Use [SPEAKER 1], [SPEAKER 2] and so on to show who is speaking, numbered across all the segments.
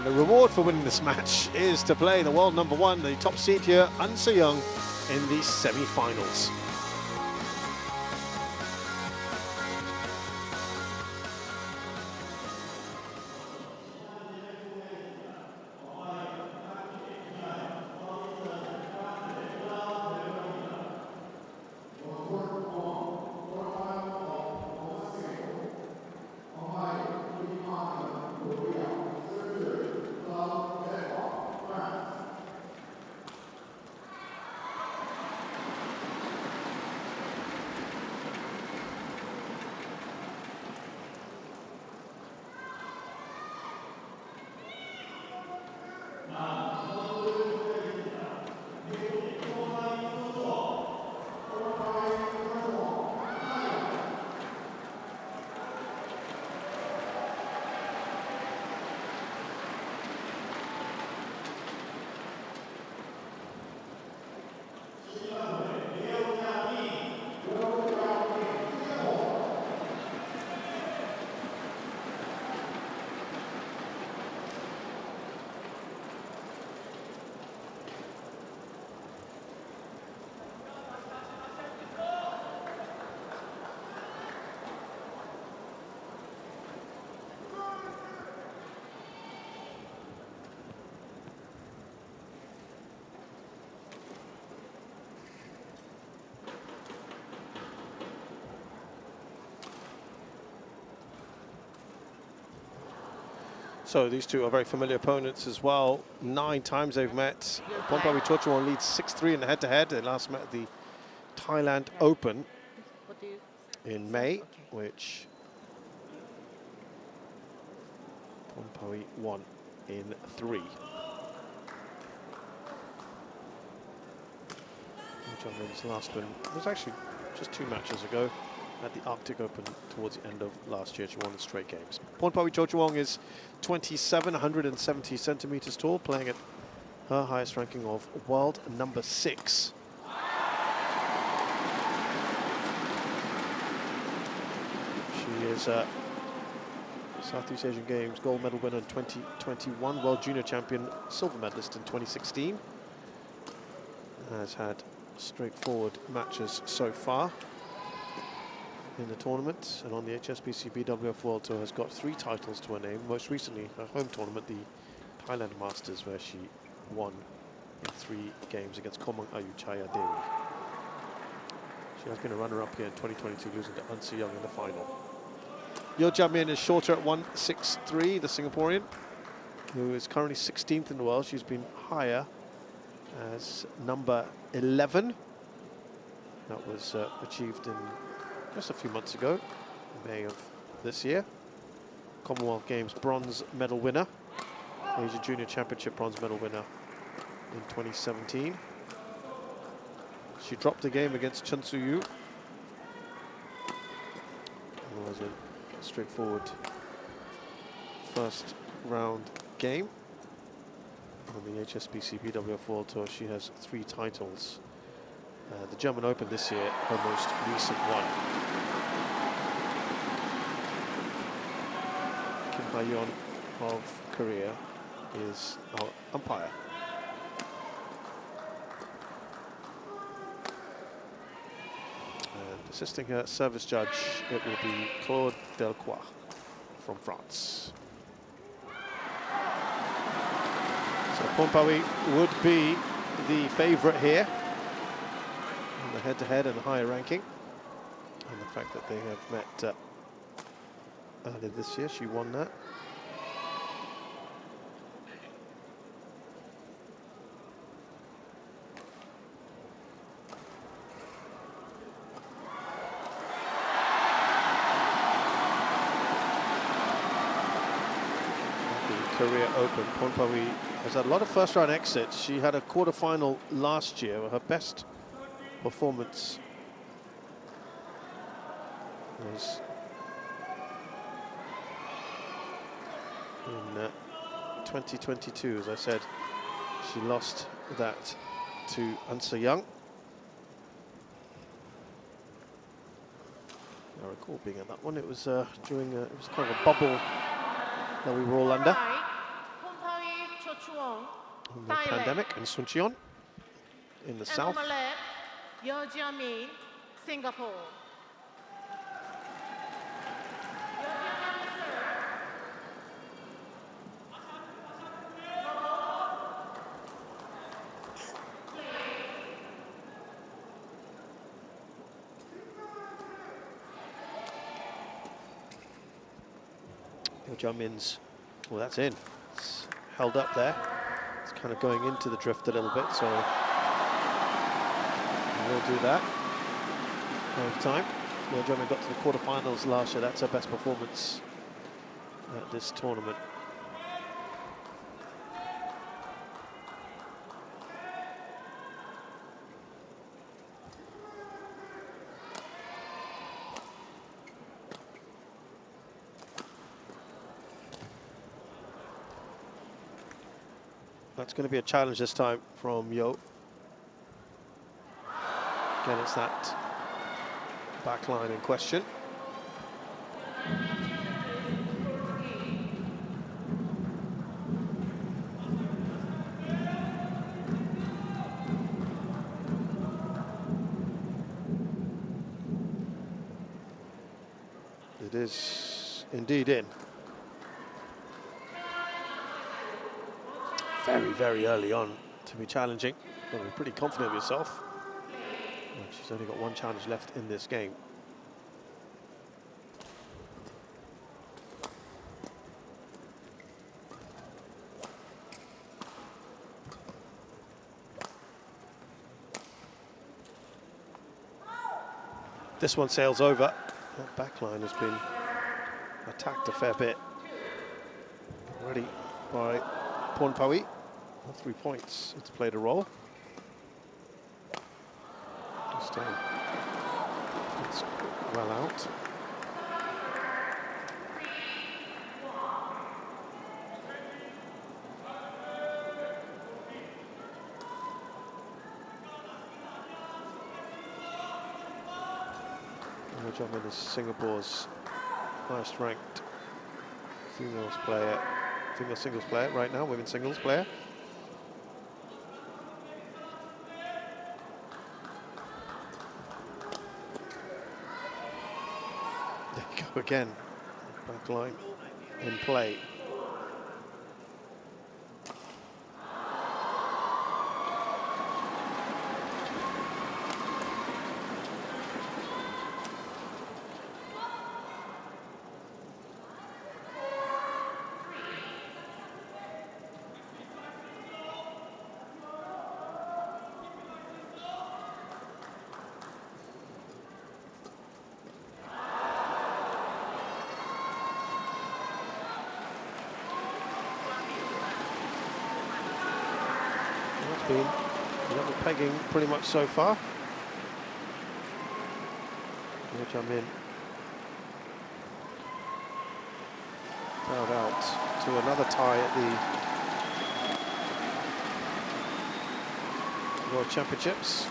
[SPEAKER 1] the reward for winning this match is to play the world #1, the top seed here, Suwon, in the semi-finals. So these two are very familiar opponents as well. 9 times they've met. Pornpawee Chochuwong leads 6-3 in the head-to-head. They last met at the Thailand Open in May, which Pornpawee won in 3. Yeo Jia Min's last win was actually just 2 matches ago at the Arctic Open towards the end of last year. She won in straight games. Pornpawee Chochuwong is 27, 170 centimeters tall, playing at her highest ranking of world #6. She is a Southeast Asian Games gold medal winner in 2021, world junior champion, silver medalist in 2016. Has had straightforward matches so far in the tournament, and on the HSBC BWF World Tour has got 3 titles to her name. Most recently, her home tournament, the Thailand Masters, where she won in 3 games against Komang Ayuchaya Dewi. She has been a runner-up here in 2022, losing to Suwon in the final. Yeo Jia Min is shorter at 163, the Singaporean, who is currently 16th in the world. She's been higher as number 11. That was achieved in just a few months ago, in May of this year. Commonwealth Games bronze medal winner, Asia Junior Championship bronze medal winner in 2017. She dropped the game against Chen Su-yu. It was a straightforward first round game. On the HSBC BWF World Tour, she has 3 titles. The German Open this year, her most recent one. Kim Ha-yeon of Korea is our umpire. And assisting her service judge, it will be Claude Delcroix from France. So Pornpawee would be the favourite here. The head-to-head and the higher ranking, and the fact that they have met earlier this year, she won that. At the Korea Open, Pornpawee has had a lot of first-round exits. She had a quarter-final last year, her best performance was in 2022. As I said, she lost that to Suwon. I recall being at that one. It was during it was kind of a bubble that we were all under. pandemic in Suncheon in the south.
[SPEAKER 2] Yeo Jia Min, Singapore.
[SPEAKER 1] Yeo Jia Min's, well, that's in. It's held up there. It's kind of going into the drift a little bit, so we'll do that. Over time. Yeo Jia Min got to the quarterfinals last year. That's her best performance at this tournament. That's going to be a challenge this time from Yeo. Again, it's that back line in question. It is indeed in. Very, very early on to be challenging. Got to be pretty confident of yourself. And she's only got one challenge left in this game. This one sails over. That back line has been attacked a fair bit already by Pornpawee. 3 points. It's played a role. It's well out. Yeo Jia Min is Singapore's highest ranked female singles player right now, women's singles player. There you go again, back line in play. Been level pegging pretty much so far. Yeo Jia Min bowed out to another tie at the World Championships.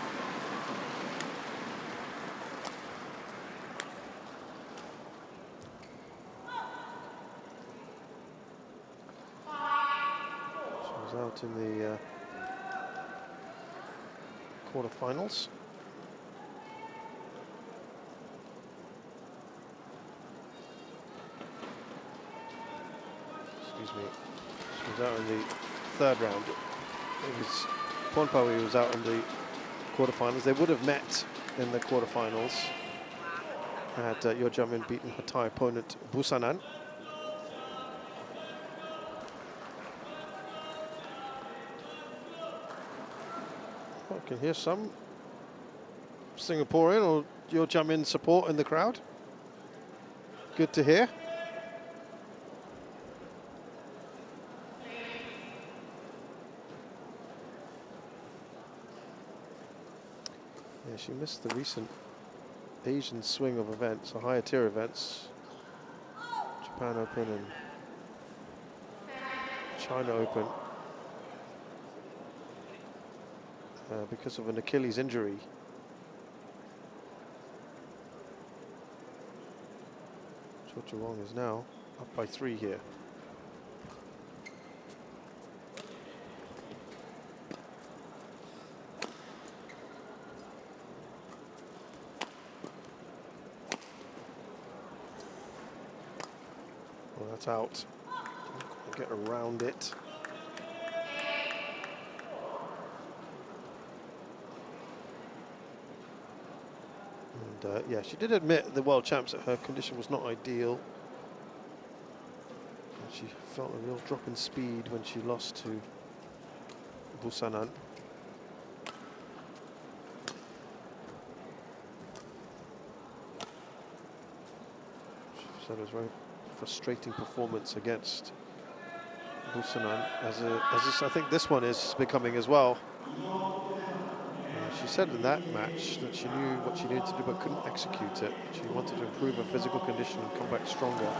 [SPEAKER 1] She was out in the quarterfinals. Excuse me. She was out in the third round. It was Pornpawee was out in the quarterfinals. They would have met in the quarterfinals had Yeo Jia Min beaten her Thai opponent Busanan. I can hear some Singaporean or Yeo Jia Min support in the crowd. Good to hear. Yeah, she missed the recent Asian swing of events, or higher tier events. Japan Open and China Open. Because of an Achilles injury. Chochuwong is now up by 3 here. that out. Didn't quite get around it. And yeah, she did admit the world champs that her condition was not ideal. And she felt a real drop in speed when she lost to Busanan. She said it was a very frustrating performance against Busanan, as I think this one is becoming as well. She said in that match that she knew what she needed to do but couldn't execute it. She wanted to improve her physical condition and come back stronger. And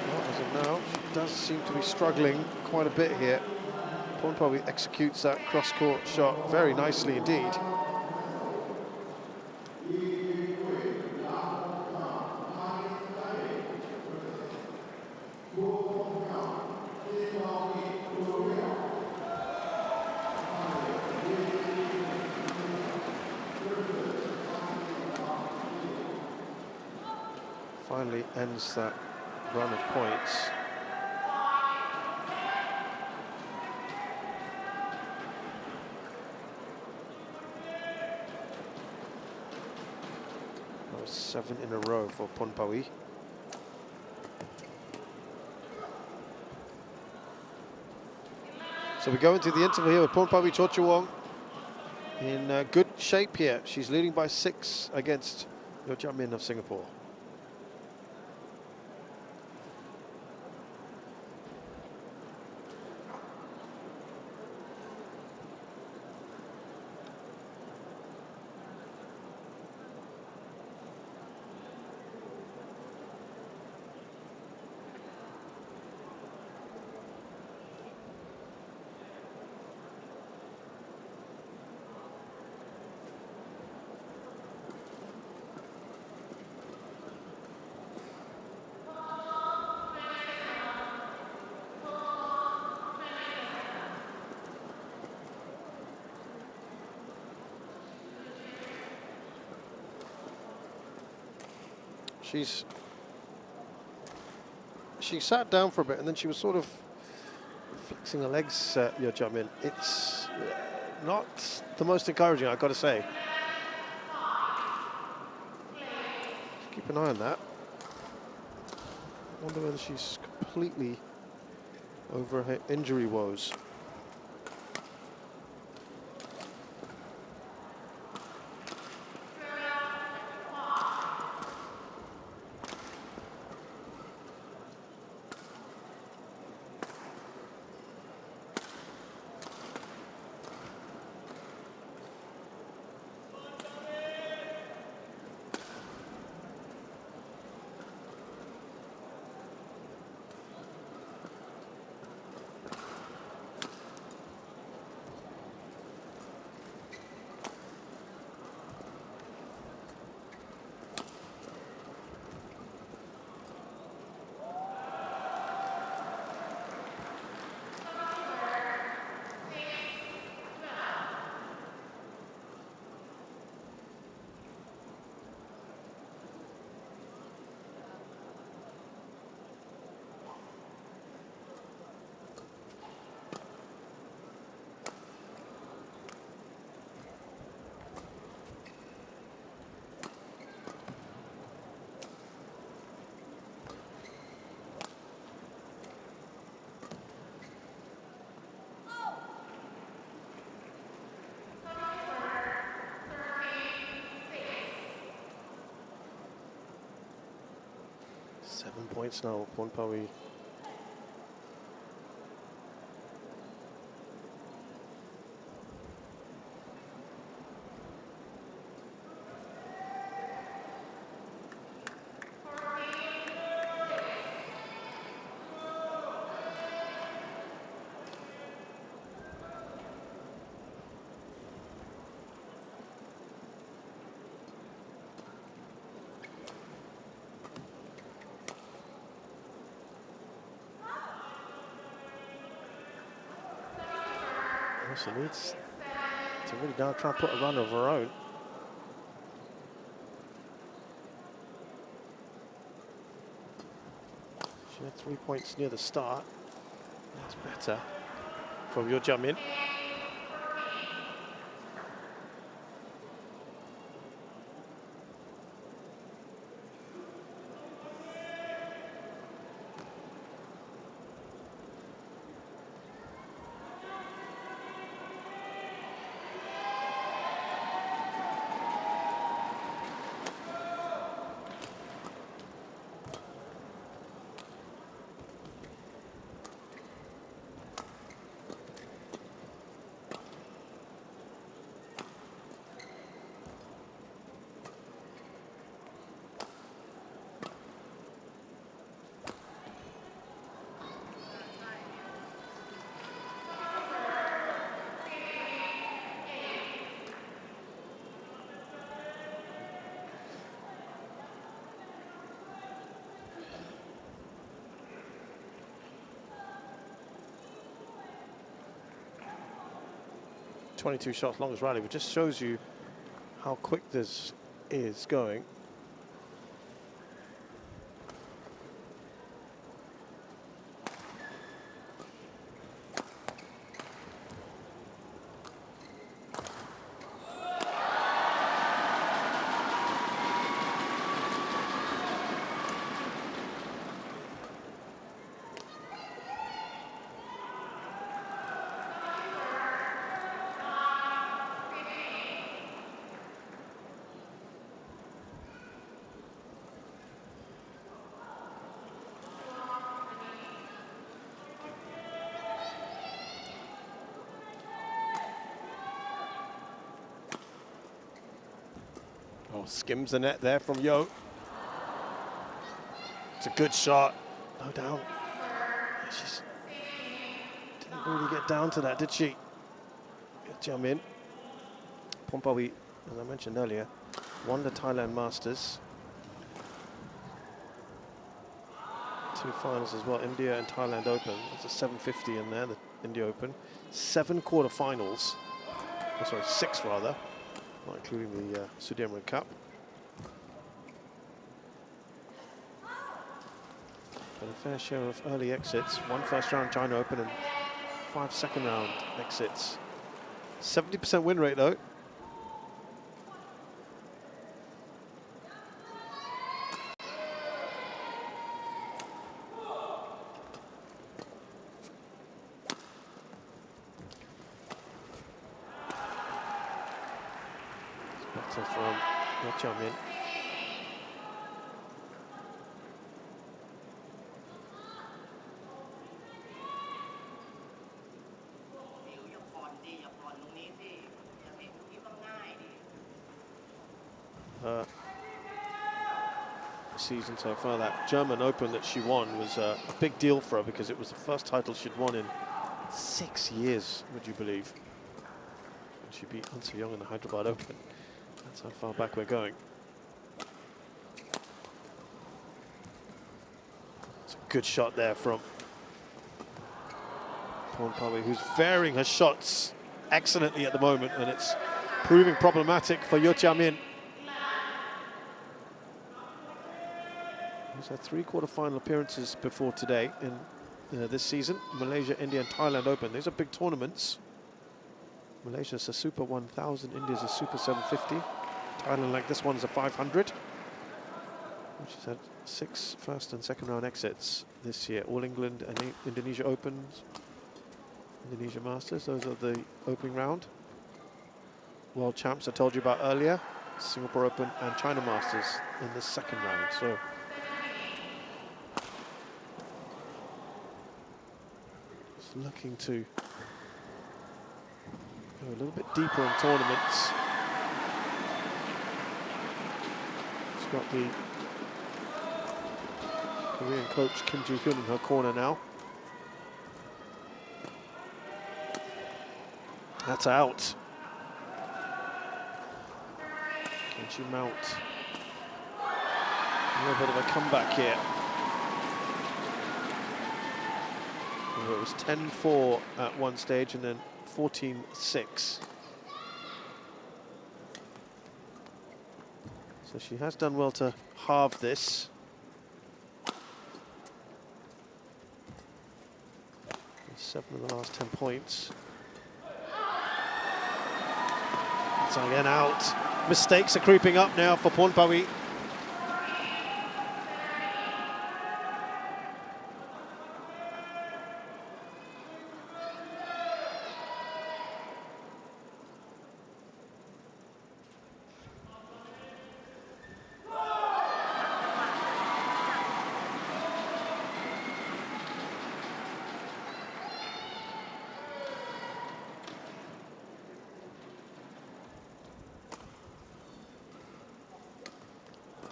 [SPEAKER 1] well, as of now, she does seem to be struggling quite a bit here. Pornpawee executes that cross-court shot very nicely indeed. Finally ends that run of points. That was 7 in a row for Pornpawee. So we go into the interval here with Pornpawee Chochuwong in good shape here. She's leading by 6 against Yeo Jia Min of Singapore. She sat down for a bit and then she was sort of flexing her legs, Yeo Jia Min. It's not the most encouraging, I've got to say. Keep an eye on that. I wonder whether she's completely over her injury woes. Points now, Pornpawee. She needs to really now try and put a run of her own. 3 points near the start. That's better from Yeo Jia Min. .22 shots, longest rally, which just shows you how quick this is going. Oh, skims the net there from Yeo. It's a good shot. No doubt. She didn't really get down to that, did she? Yeo Jia Min. Pornpawee, as I mentioned earlier, won the Thailand Masters. 2 finals as well, India and Thailand Open. There's a 750 in there, the India Open. 7 quarterfinals. Oh, sorry, 6 rather. Not including the Sudirman Cup. But a fair share of early exits. 1 first round China Open and 5 second round exits. 70% win rate though. Better from Yeo Jia Min. Season so far, that German Open that she won was a big deal for her because it was the first title she'd won in 6 years, would you believe? And she beat Han Soo-young in the Hyderabad Open. That's how far back we're going. It's a good shot there from Pornpawee, who's varying her shots excellently at the moment, and it's proving problematic for Yeo Jia Min. She's had 3 quarterfinal appearances before today in this season. Malaysia, India and Thailand Open. These are big tournaments. Malaysia's a Super 1000, India's a Super 750. Thailand, like this one's a 500. She's had 6 first and second round exits this year. All England and Indonesia Opens, Indonesia Masters, those are the opening round. World Champs I told you about earlier. Singapore Open and China Masters in the second round. So just looking to go a little bit deeper in tournaments. She's got the Korean coach Kim Ji-hyun in her corner now. That's out. Can she mount a little bit of a comeback here? It was 10-4 at one stage and then 14-6. So she has done well to halve this. 7 of the last 10 points. It's again out. Mistakes are creeping up now for Pornpawee.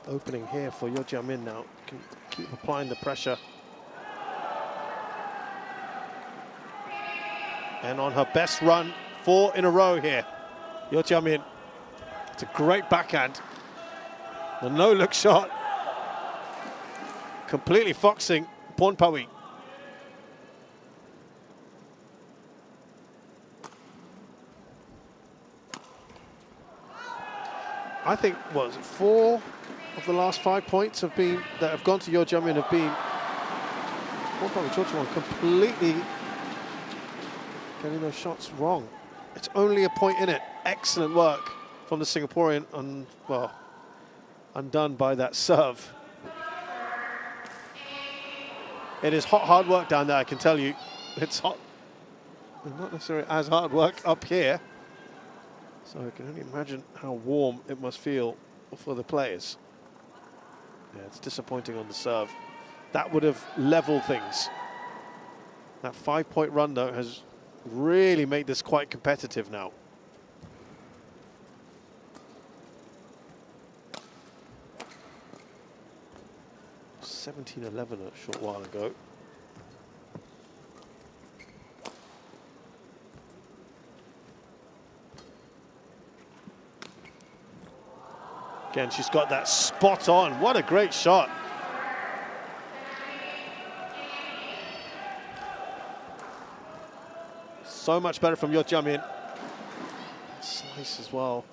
[SPEAKER 1] Opening here for Yeo Jia Min now. Can keep applying the pressure. And on her best run, 4 in a row here. Yeo Jia Min. It's a great backhand. The no-look shot. Completely foxing Pornpawee. I think, what was it, 4 of the last 5 points that have gone to Yeo Jia Min have been Pornpawee Chochuwong completely getting those shots wrong. It's only a point in it. Excellent work from the Singaporean, undone by that serve. It is hard work down there, I can tell you. It's hot. Not necessarily as hard work up here. So I can only imagine how warm it must feel for the players. Yeah, it's disappointing on the serve. That would have leveled things. That 5-point run, though, has really made this quite competitive now. (17-11) a short while ago. Again, she's got that spot on. What a great shot. So much better from Yeo Jia Min. Slice as well.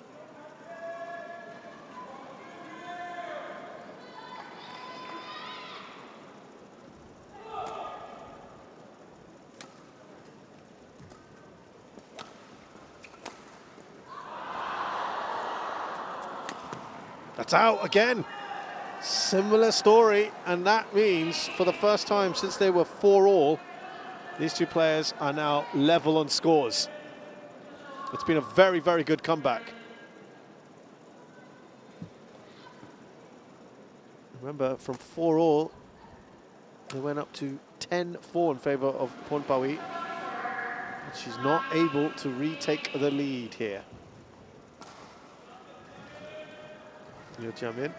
[SPEAKER 1] That's out again. Similar story, and that means for the first time since they were 4-all, these two players are now level on scores. It's been a very, very good comeback. Remember, from 4-all, they went up to 10-4 in favour of Pornpawee. She's not able to retake the lead here. Yeo Jia Min.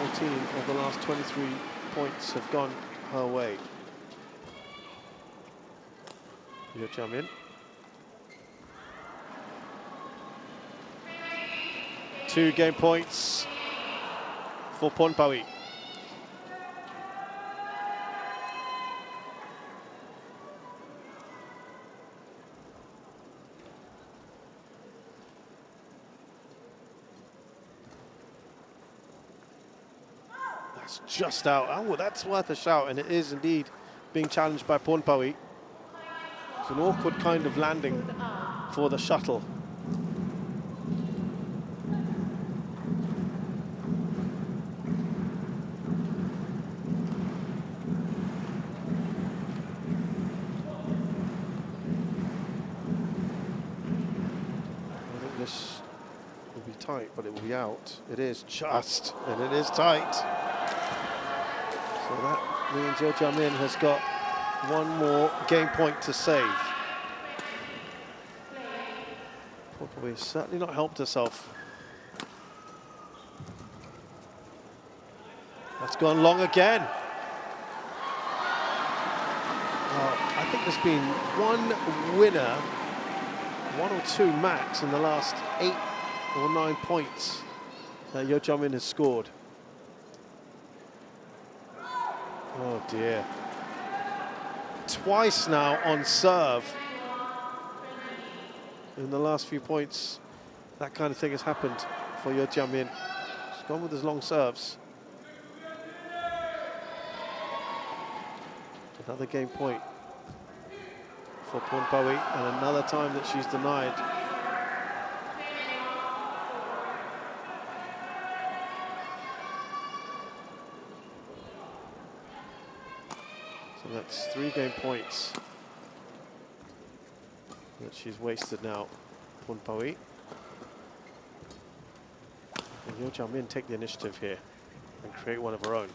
[SPEAKER 1] Of the last 23 points have gone her way. Yeo Jia Min. Two game points for Pornpawee. Just out. Oh, that's worth a shout, and it is indeed being challenged by Pornpawee. It's an awkward kind of landing for the shuttle. I think this will be tight, but it will be out. It is just, and it is tight. So that means Yeo Jia Min has got one more game point to save. Pornpawee has certainly not helped herself. That's gone long again. I think there's been one winner, 1 or 2 max in the last 8 or 9 points that Yeo Jia Min has scored. Oh dear. Twice now on serve. In the last few points, that kind of thing has happened for Yeo Jia Min. She's gone with his long serves. Another game point for Pornpawee, and another time that she's denied. So that's 3 game points that she's wasted now, Pornpawee. And Yeo Jia Min take the initiative here and create one of her own.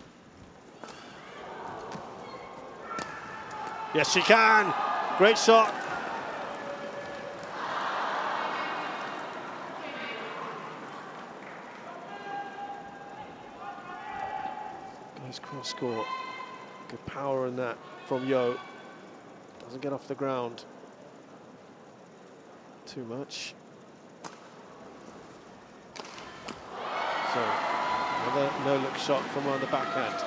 [SPEAKER 1] Yes, she can! Great shot! Nice cross score. Good power in that from Yeo. Doesn't get off the ground too much. So, another no-look shot from her on the backhand.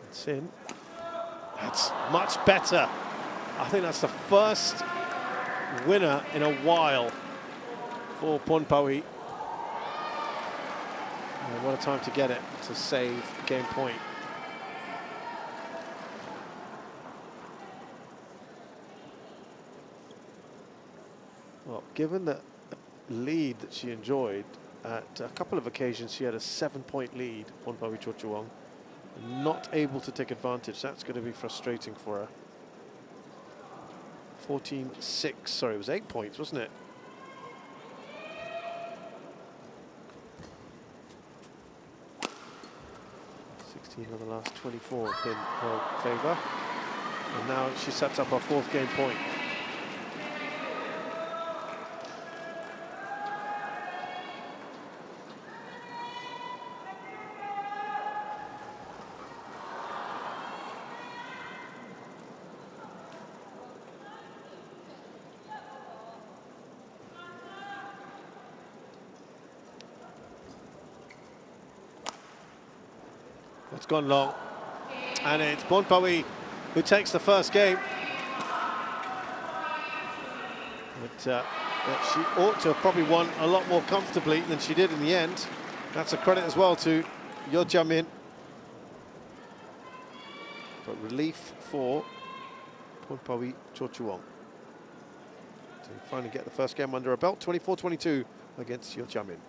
[SPEAKER 1] It's in. That's much better. I think that's the first winner in a while for Pornpawee. What a time to get it, to save game point. Well, given the lead that she enjoyed, at a couple of occasions she had a 7-point lead, Pornpawee Chochuwong, not able to take advantage. That's going to be frustrating for her. 14-6, sorry, it was 8 points, wasn't it? Of the last 24 have been her favour. And now she sets up her 4th game point. It's gone long, and it's Pornpawee who takes the first game. But she ought to have probably won a lot more comfortably than she did in the end. That's a credit as well to Yeo Jia Min. But relief for Pornpawee Chochuwong to finally get the first game under her belt, 24-22 against Yeo Jia Min.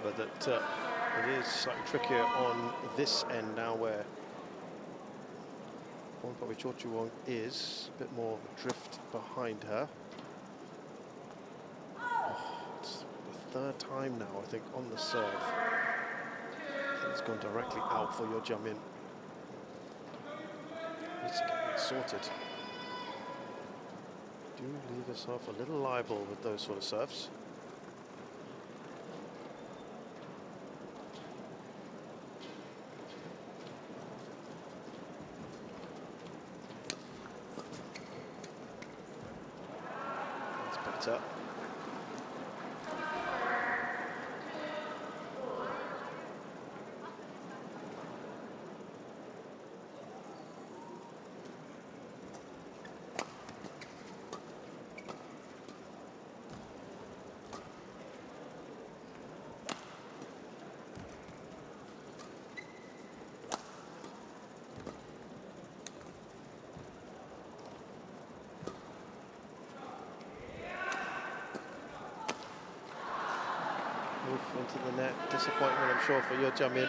[SPEAKER 1] remember that it is slightly trickier on this end now, where Pornpawee Chochuwong is a bit more of a drift behind her. Oh, it's the third time now, I think, on the serve. It's gone directly out for Yeo Jia Min. Needs to get it sorted. Do leave yourself a little liable with those sort of serves. That's better. Into the net, disappointment, I'm sure, for Yeo Jia Min.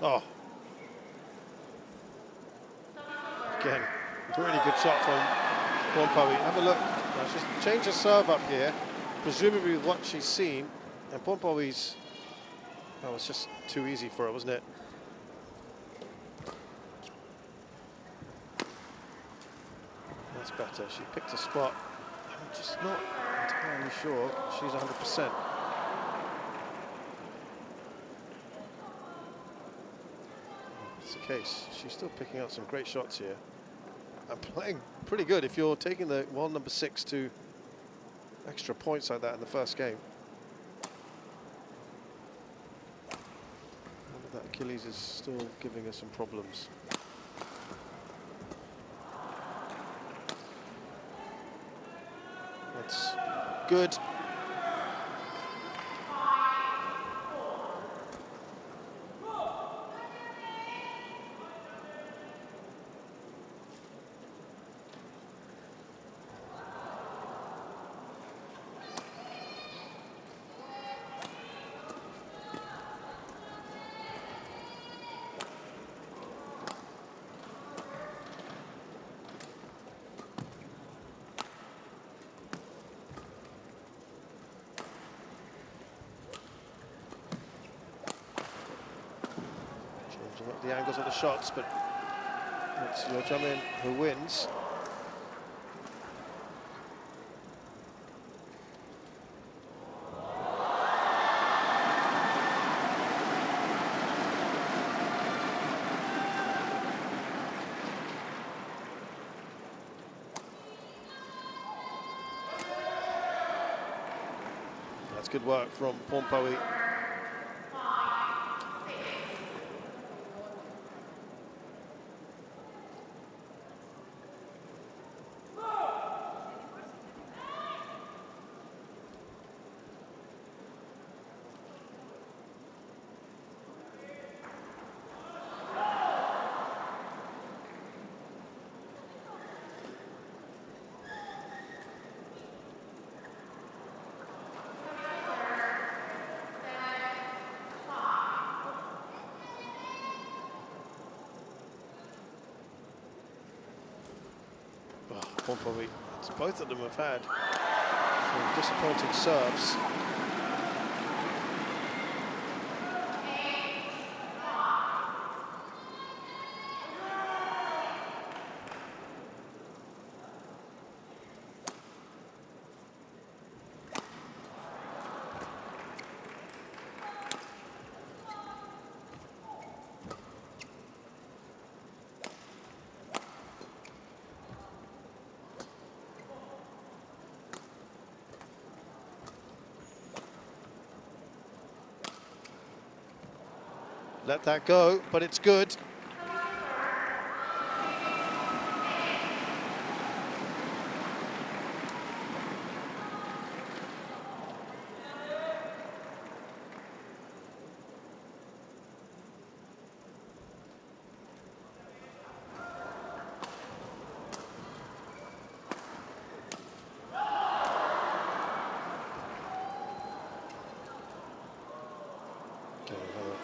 [SPEAKER 1] Oh. Again, a really good shot from Pornpawee. Have a look. Now she's changed her serve up here, presumably with what she's seen. And Pornpawee's, that was just too easy for her, wasn't it? That's better. She picked a spot. I'm just not entirely sure she's 100%. The case. She's still picking out some great shots here and playing pretty good if you're taking the world number 6 to extra points like that in the first game. That Achilles is still giving us some problems. That's good. The angles of the shots, but it's Yeo Jia Min who wins. That's good work from Pornpawee. Pornpawee, both of them have had some disappointing serves. let that go, but it's good.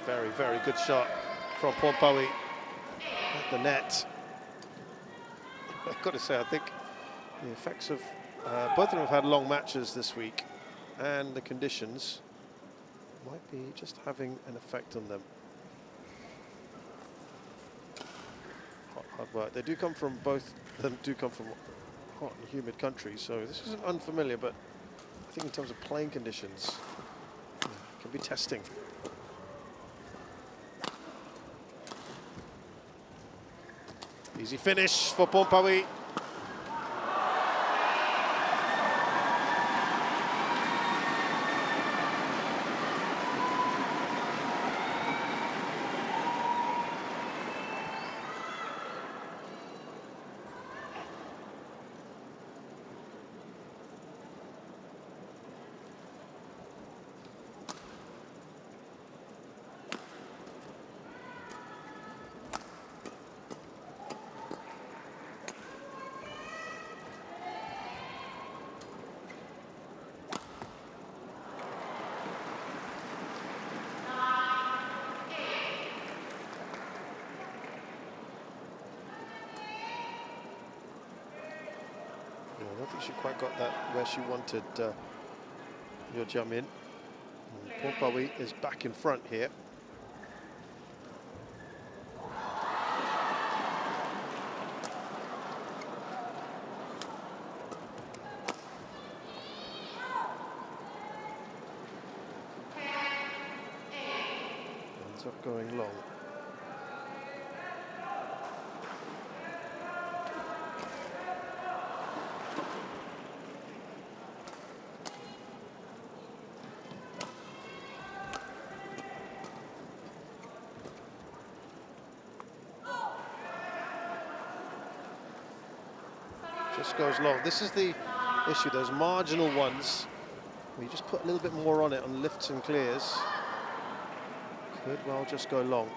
[SPEAKER 1] Very, very good shot from Pornpawee at the net. I've got to say, I think the effects of both of them have had long matches this week, and the conditions might be just having an effect on them. Hard work. They do come from both. Them do come from hot and humid countries, so this isn't unfamiliar. But I think in terms of playing conditions, it can be testing. Easy finish for Pornpawee. I don't think she quite got that where she wanted Yeo Jia Min. Pornpawee is back in front here. Ends up going long. Just goes long. This is the issue, those marginal ones, where you just put a little bit more on it on lifts and clears. Could well just go long.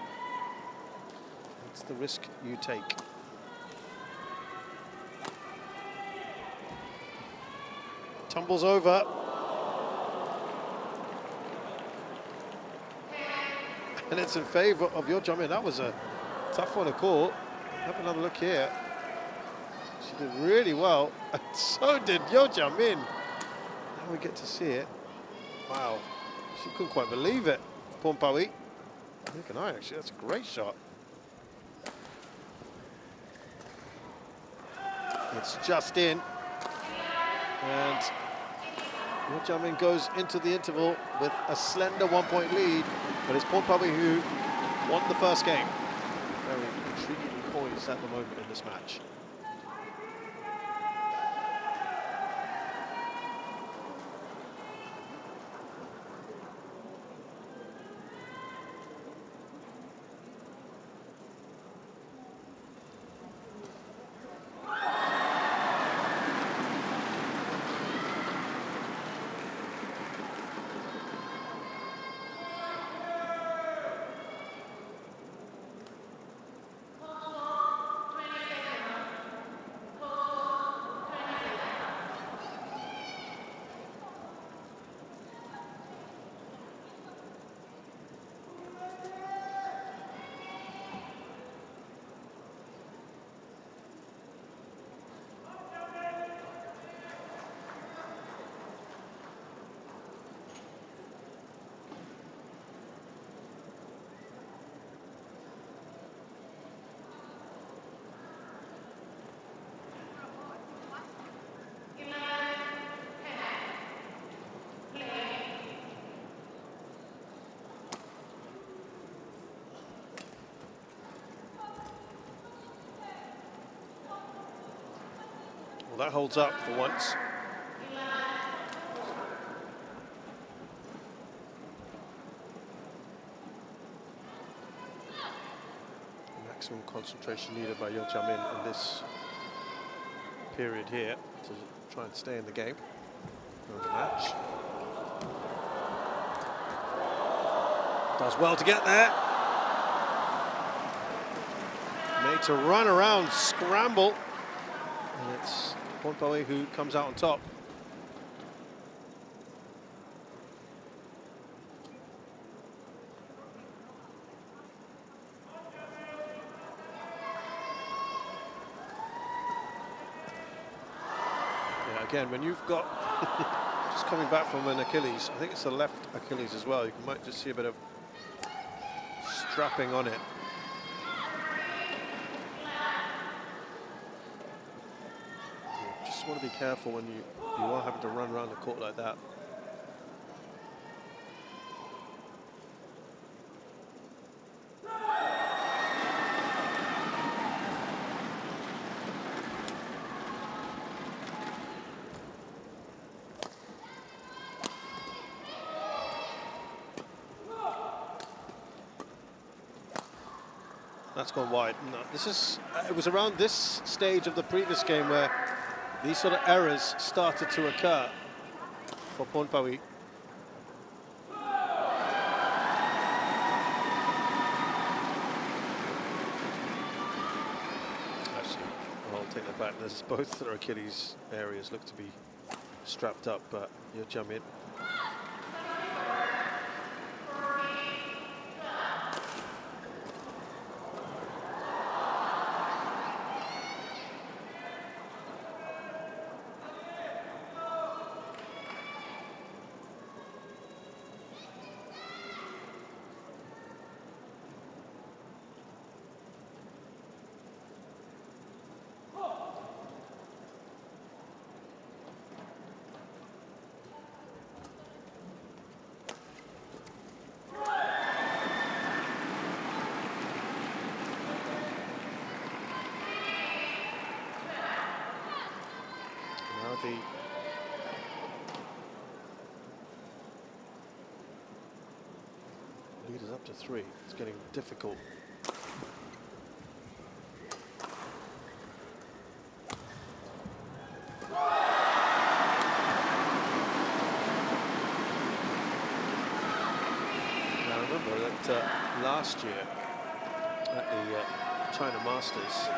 [SPEAKER 1] That's the risk you take. Tumbles over. And it's in favour of Yeo Jia Min. That was a tough one to call. Have another look here. She did really well, and so did Yeo Jia Min. Now we get to see it. Wow, she couldn't quite believe it. Pornpawee. Neither can I, actually. That's a great shot. It's just in. And Yeo Jia Min goes into the interval with a slender 1-point lead, but it's Pornpawee who won the first game. Very intriguingly poised at the moment in this match. Well, that holds up for once. maximum concentration needed by Yeo Jia Min in this period here to try and stay in the game and the match. Does well to get there. Made to run around, scramble, and it's Pornpawee who comes out on top. Yeah, again, when you've got just coming back from an Achilles, I think it's the left Achilles as well, you might just see a bit of strapping on it. You just want to be careful when you are having to run around the court like that. That's gone wide. No, this is. It was around this stage of the previous game where these sort of errors started to occur for Pornpawee. Actually, I'll take that back. There's both their Achilles areas look to be strapped up, but Yeo Jia Min. The lead is up to 3. It's getting difficult. Now remember that last year at the China Masters,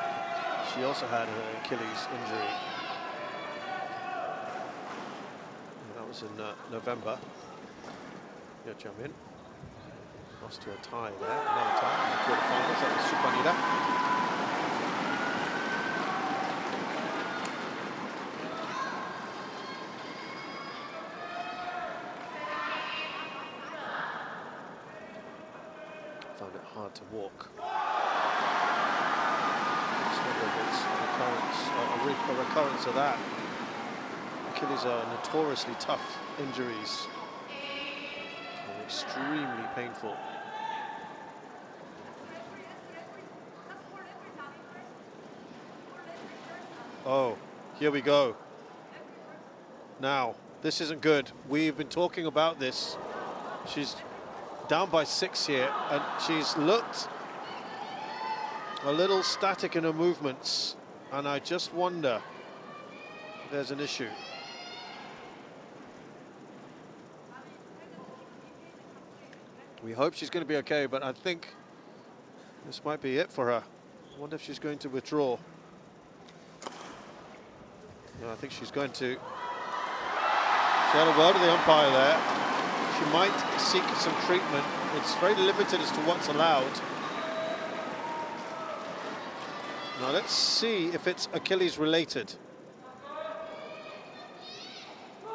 [SPEAKER 1] she also had an Achilles injury. Was in November. Yeo Jia Min lost to a tie there, another tie in the quarterfinals. That was Sudirman. Found it hard to walk. Just wonder if it's a recurrence of that. Achilles are notoriously tough injuries and extremely painful. Oh, here we go. Now, this isn't good. We've been talking about this. She's down by 6 here, and she's looked a little static in her movements, and I just wonder if there's an issue. We hope she's going to be okay, but I think this might be it for her. I wonder if she's going to withdraw. No, I think she's going to. She had a word with the umpire there. She might seek some treatment. It's very limited as to what's allowed. Now let's see if it's Achilles related.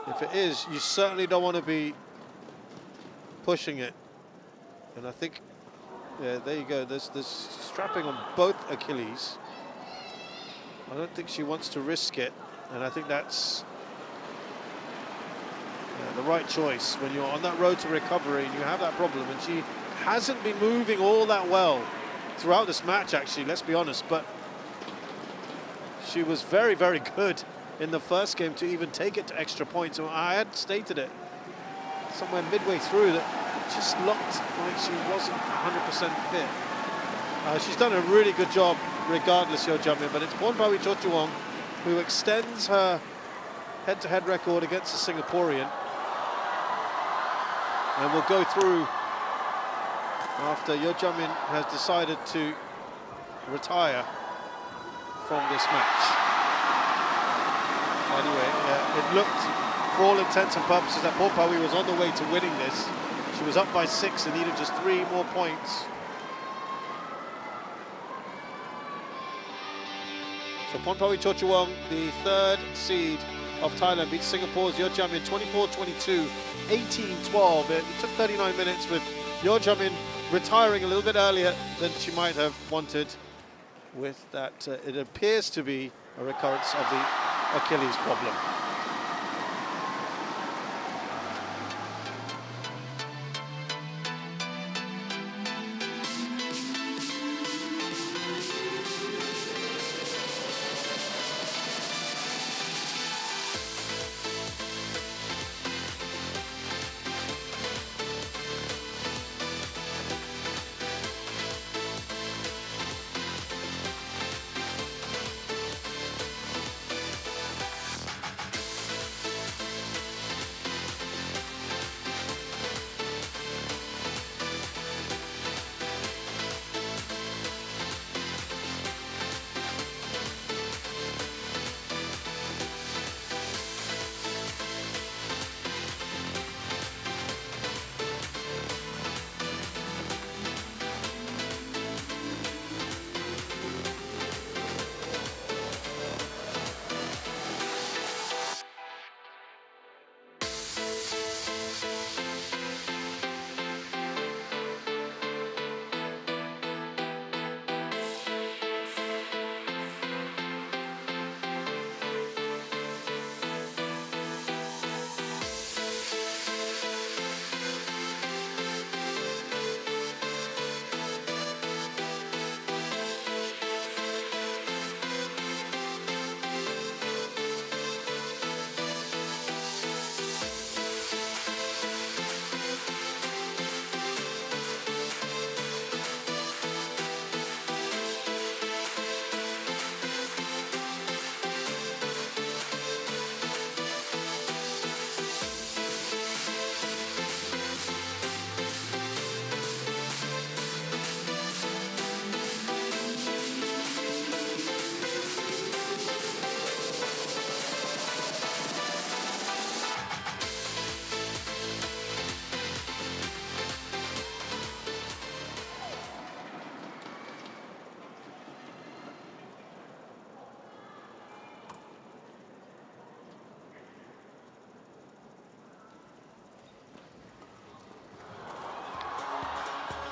[SPEAKER 1] If it is, you certainly don't want to be pushing it. And I think, yeah, there you go. There's strapping on both Achilles. I don't think she wants to risk it, and I think that's the right choice when you're on that road to recovery and you have that problem. And she hasn't been moving all that well throughout this match, actually, let's be honest. But she was very, very good in the first game to even take it to extra points. So I had stated it somewhere midway through that just looked like she wasn't 100% fit. She's done a really good job regardless, Yeo Jia Min, but it's Pornpawee Chochuwong who extends her head-to-head record against the Singaporean. And we'll go through after Yeo Jia Min has decided to retire from this match. Anyway, it looked, for all intents and purposes, that Pornpawee was on the way to winning this. She was up by 6 and needed just 3 more points. So Pornpawee Chochuwong, the 3rd seed of Thailand, beats Singapore's Yeo Jia Min 24-22, 18-12. It took 39 minutes, with Yeo Jia Min retiring a little bit earlier than she might have wanted. With that, it appears to be a recurrence of the Achilles problem.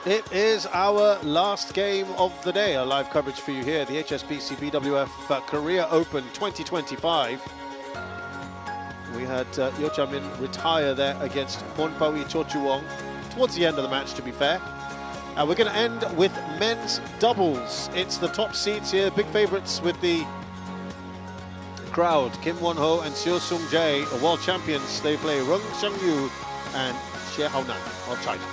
[SPEAKER 1] It is our last game of the day, a live coverage for you here, the HSBC BWF Korea Open 2025. We had Yeo Jia Min retire there against Pornpawee Chochuwong towards the end of the match, to be fair. We're going to end with men's doubles. It's the top seeds here, big favourites with the crowd. Kim Won-ho and Seo Sung-jae, the world champions. They play Rung Seung-yu and Xie Haonan of China.